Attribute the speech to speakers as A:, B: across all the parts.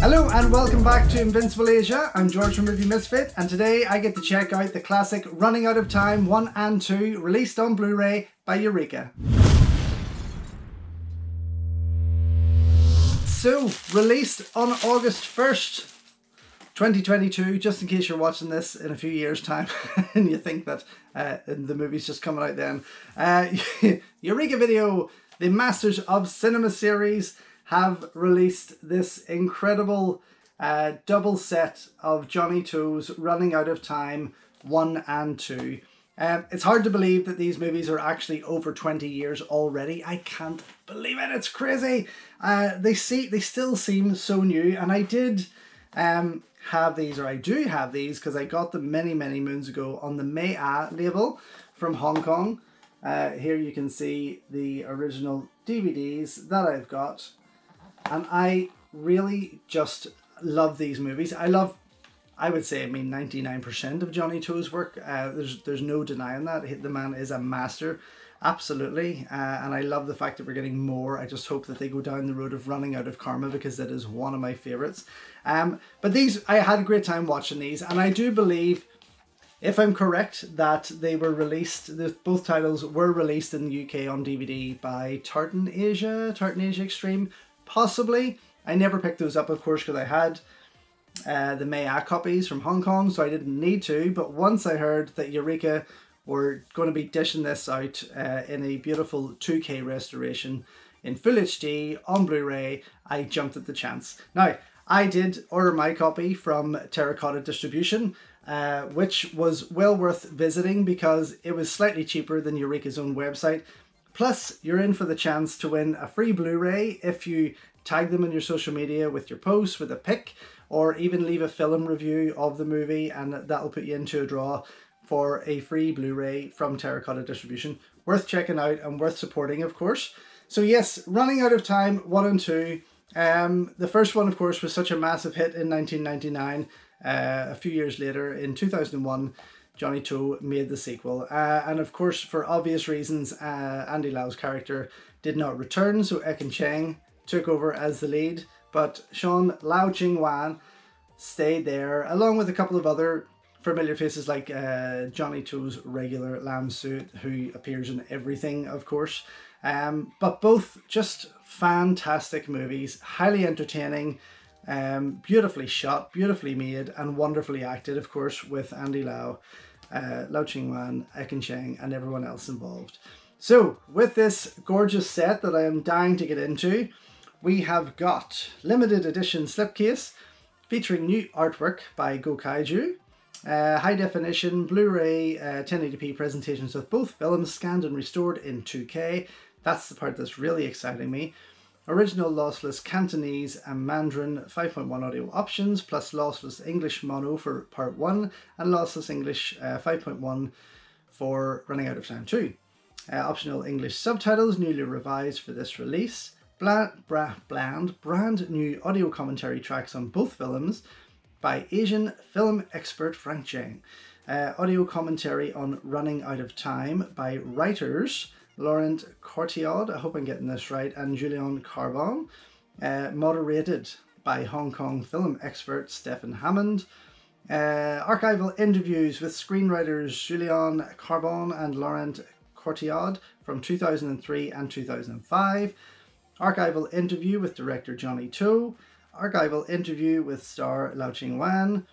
A: Hello and welcome back to Invincible Asia. I'm George from Movie Misfit, and today I get to check out the classic Running Out of Time 1 and 2, released on Blu-ray by Eureka. So, released on August 1st, 2022, just in case you're watching this in a few years' time and you think that the movie's just coming out then. Eureka Video, the Masters of Cinema series, have released this incredible double set of Johnnie 2's Running Out of Time 1 and 2. It's hard to believe that these movies are actually over 20 years already. I can't believe it. It's crazy. They still seem so new, and I did have these, or I do have these, because I got them many moons ago on the Maya label from Hong Kong. Here you can see the original DVDs that I've got. And I really just love these movies. I would say, 99% of Johnnie 2's work. There's no denying that. The man is a master, absolutely. And I love the fact that we're getting more. I just hope that they go down the road of running out of karma, because that is one of my favorites. But these, I had a great time watching these, and I do believe, if I'm correct, that they were released, both titles were released in the UK on DVD by Tartan Asia Extreme. Possibly. I never picked those up, of course, because I had the Maya copies from Hong Kong, so I didn't need to. But once I heard that Eureka were going to be dishing this out in a beautiful 2K restoration in Full HD on Blu-ray, I jumped at the chance. Now, I did order my copy from Terracotta Distribution, which was well worth visiting because it was slightly cheaper than Eureka's own website. Plus, you're in for the chance to win a free Blu-ray if you tag them in your social media with your post, with a pic, or even leave a film review of the movie, and that'll put you into a draw for a free Blu-ray from Terracotta Distribution. Worth checking out and worth supporting, of course. So yes, Running Out of Time 1 and 2. The first one, of course, was such a massive hit in 1999. A few years later, in 2001, Johnnie 2 made the sequel, and of course, for obvious reasons, Andy Lau's character did not return, so Ekin Cheng took over as the lead, but Sean Lau Ching Wan stayed there, along with a couple of other familiar faces like Johnnie 2's regular Lam Suit, who appears in everything, of course. But both just fantastic movies, highly entertaining, beautifully shot, beautifully made, and wonderfully acted, of course, with Andy Lau, Lau Ching Wan, Ekin Cheng, and everyone else involved. So, with this gorgeous set that I am dying to get into, we have got limited edition slipcase featuring new artwork by Gokaiju, high definition Blu-ray 1080p presentations of both films scanned and restored in 2K. That's the part that's really exciting me. Original lossless Cantonese and Mandarin 5.1 audio options, plus lossless English mono for part 1 and lossless English 5.1 for Running Out of Time 2. Optional English subtitles newly revised for this release. Brand new audio commentary tracks on both films by Asian film expert Frank Cheng. Audio commentary on Running Out of Time by writers Laurent Courtiod, I hope I'm getting this right, and Julien Carbon, moderated by Hong Kong film expert Stephen Hammond. Archival interviews with screenwriters Julien Carbon and Laurent Courtiod from 2003 and 2005. Archival interview with director Johnnie 2. Archival interview with star Lau Ching Wan.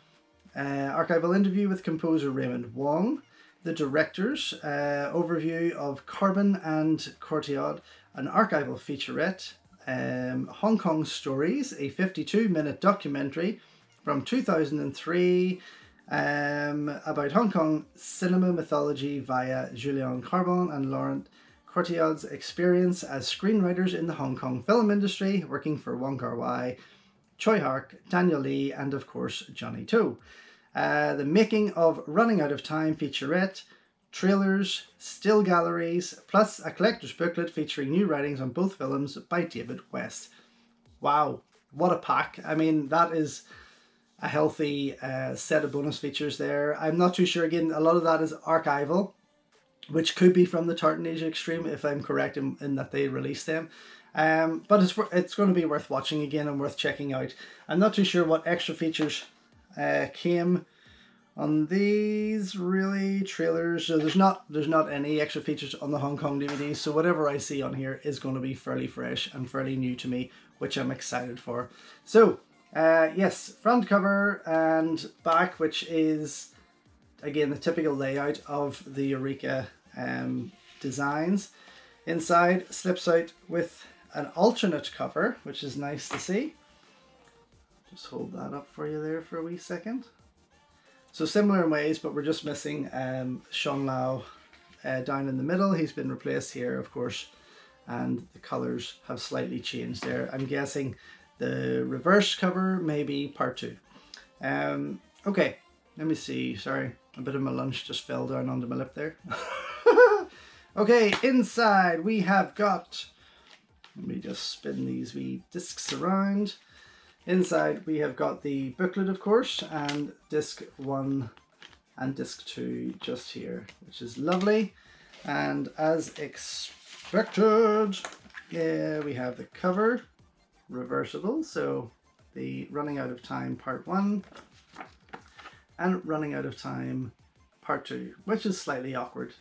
A: Archival interview with composer Raymond Wong. The directors, overview of Carbon and Courtiod, an archival featurette, Hong Kong Stories, a 52-minute documentary from 2003 about Hong Kong cinema mythology via Julien Carbon and Laurent Courtiod's experience as screenwriters in the Hong Kong film industry, working for Wong Kar-wai, Choi Hark, Daniel Lee, and of course Johnnie 2. The making of Running Out of Time featurette, trailers, still galleries, plus a collector's booklet featuring new writings on both films by David West. Wow, what a pack. I mean, that is a healthy set of bonus features there. I'm not too sure, again, a lot of that is archival. which could be from the Tartan Asia Extreme if I'm correct in that they released them. But it's going to be worth watching again and worth checking out. I'm not too sure what extra features came on these really trailers. So there's not any extra features on the Hong Kong DVDs. So whatever I see on here is going to be fairly fresh and fairly new to me, which I'm excited for. So yes, front cover and back, which is again the typical layout of the Eureka designs. Inside slips out with an alternate cover, which is nice to see. Just hold that up for you there for a wee second. So similar in ways, but we're just missing Sean Lau down in the middle. He's been replaced here, of course, and the colours have slightly changed there. I'm guessing the reverse cover may be part 2. Okay, let me see. Sorry, a bit of my lunch just fell down onto my lip there. Okay, inside we have got, let me just spin these wee discs around. Inside we have got the booklet, of course, and disc 1 and disc 2 just here, which is lovely. And as expected, yeah, we have the cover, reversible, so the Running Out of Time Part 1 and Running Out of Time Part 2, which is slightly awkward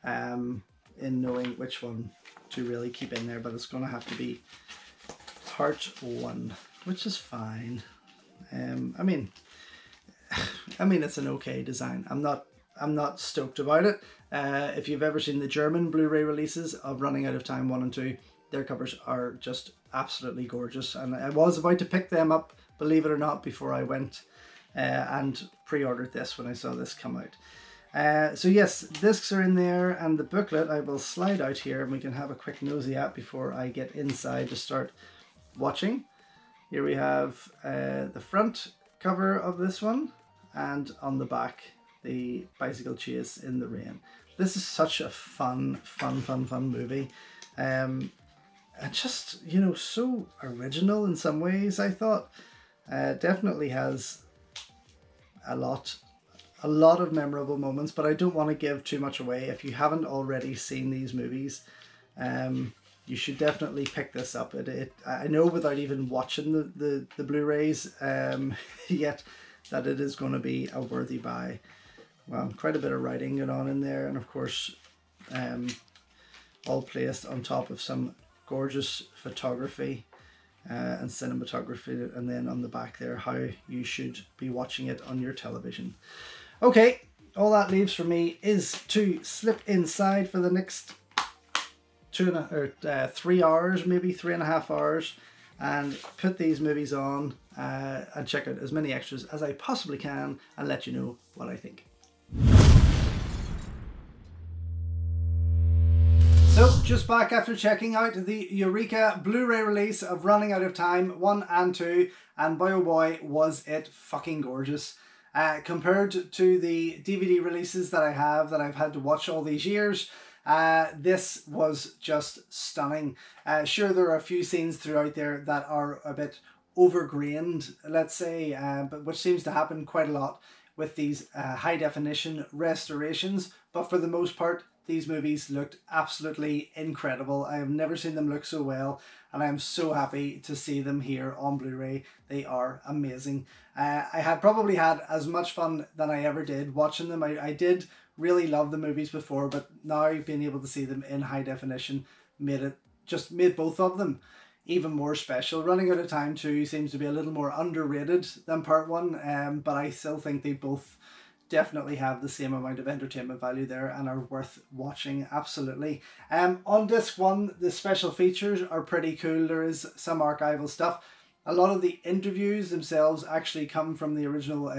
A: in knowing which one to really keep in there, but it's going to have to be Part 1, which is fine. I mean it's an okay design. I'm not stoked about it. If you've ever seen the German Blu-ray releases of Running Out of Time 1 and 2, their covers are just absolutely gorgeous, and I was about to pick them up, believe it or not, before I went and pre-ordered this when I saw this come out. So yes, discs are in there, and the booklet I will slide out here and we can have a quick nosy at before I get inside to start watching. Here we have the front cover of this one, and on the back the bicycle chase in the rain. This is such a fun movie. And just, you know, so original in some ways, I thought. Definitely has a lot of memorable moments, but I don't want to give too much away. If you haven't already seen these movies, you should definitely pick this up. I know without even watching the Blu-rays yet that it is going to be a worthy buy. Well, quite a bit of writing going on in there, and of course all placed on top of some gorgeous photography and cinematography, and then on the back there how you should be watching it on your television. Okay, all that leaves for me is to slip inside for the next 3 hours, maybe 3.5 hours, and put these movies on and check out as many extras as I possibly can and let you know what I think. So, just back after checking out the Eureka Blu-ray release of Running Out of Time 1 and 2, and boy oh boy was it fucking gorgeous. Compared to the DVD releases that I've had to watch all these years, this was just stunning. Sure, there are a few scenes throughout there that are a bit overgrained, let's say, but which seems to happen quite a lot with these high definition restorations, but for the most part these movies looked absolutely incredible. I have never seen them look so well, and I am so happy to see them here on Blu-ray. They are amazing. I had probably had as much fun than I ever did watching them. I did really love the movies before, but now being able to see them in high definition made both of them even more special. Running Out of Time 2 seems to be a little more underrated than Part 1, but I still think they both definitely have the same amount of entertainment value there and are worth watching, absolutely. On disc 1, the special features are pretty cool. There is some archival stuff. A lot of the interviews themselves actually come from the original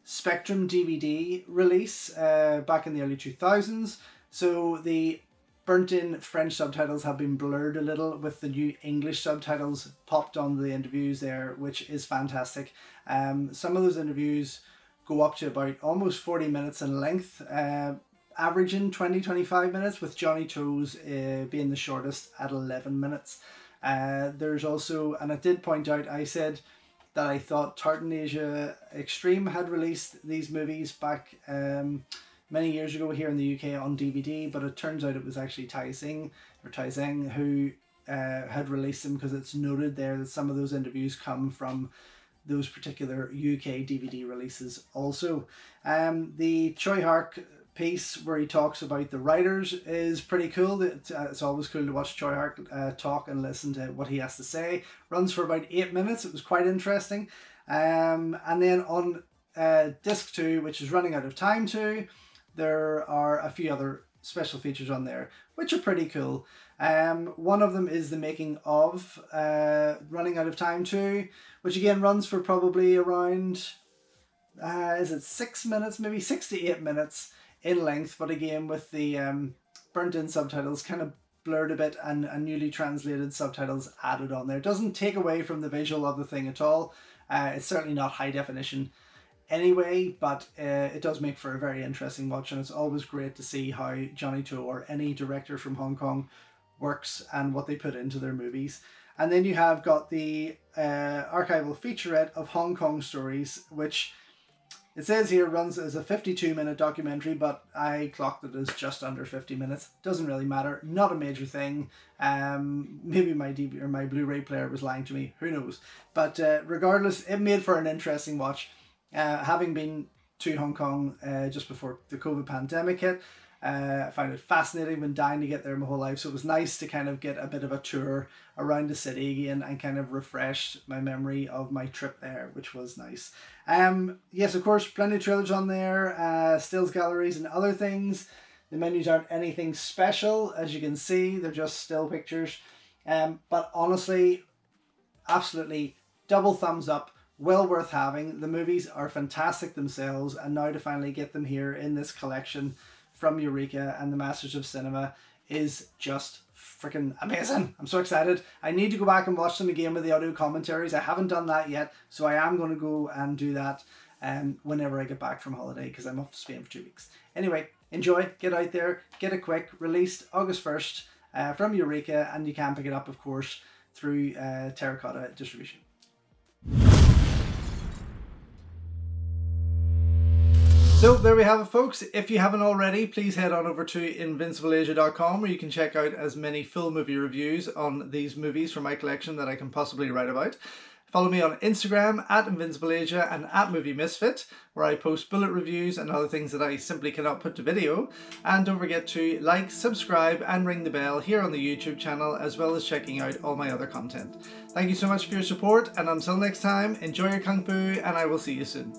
A: Spectrum DVD release back in the early 2000s. So the burnt-in French subtitles have been blurred a little with the new English subtitles popped on the interviews there, which is fantastic. Some of those interviews go up to about almost 40 minutes in length, averaging 20-25 minutes, with Johnnie Toes being the shortest at 11 minutes. There's also, and I did point out, I said that I thought Tartan Asia Extreme had released these movies back many years ago here in the UK on DVD, but it turns out it was actually Tai Zeng who had released them, because it's noted there that some of those interviews come from those particular UK DVD releases also. The Choi Hark piece where he talks about the writers is pretty cool. It's always cool to watch Choi Hark talk and listen to what he has to say. Runs for about 8 minutes. It was quite interesting. And then on disc 2, which is Running Out of Time 2, there are a few other special features on there which are pretty cool. One of them is the making of Running Out of Time 2, which again runs for probably around is it 6 minutes, maybe 6 to 8 minutes in length, but again with the burnt in subtitles kind of blurred a bit, and newly translated subtitles added on there. It doesn't take away from the visual of the thing at all. It's certainly not high definition anyway, but it does make for a very interesting watch, and it's always great to see how Johnnie To or any director from Hong Kong works and what they put into their movies. And then you have got the archival featurette of Hong Kong stories, which it says here runs as a 52-minute documentary, but I clocked it as just under 50 minutes. Doesn't really matter, not a major thing. Maybe my DVD or my Blu-ray player was lying to me, who knows. But regardless, it made for an interesting watch. Having been to Hong Kong just before the COVID pandemic hit, I found it fascinating. Been dying to get there my whole life, so it was nice to kind of get a bit of a tour around the city again and kind of refresh my memory of my trip there, which was nice. Yes, of course, plenty of trailers on there, stills galleries and other things. The menus aren't anything special, as you can see, they're just still pictures. But honestly, absolutely double thumbs up. Well worth having. The movies are fantastic themselves, and now to finally get them here in this collection from Eureka and the Masters of Cinema is just freaking amazing. I'm so excited. I need to go back and watch them again with the audio commentaries. I haven't done that yet, so I am going to go and do that whenever I get back from holiday, because I'm off to Spain for 2 weeks. Anyway, enjoy, get out there, get it quick. Released August 1st from Eureka, and you can pick it up, of course, through Terracotta Distribution. So there we have it, folks. If you haven't already, please head on over to invincibleasia.com, where you can check out as many full movie reviews on these movies from my collection that I can possibly write about. Follow me on Instagram at InvincibleAsia and at Movie Misfit, where I post bullet reviews and other things that I simply cannot put to video. And don't forget to like, subscribe and ring the bell here on the YouTube channel, as well as checking out all my other content. Thank you so much for your support, and until next time, enjoy your Kung Fu, and I will see you soon.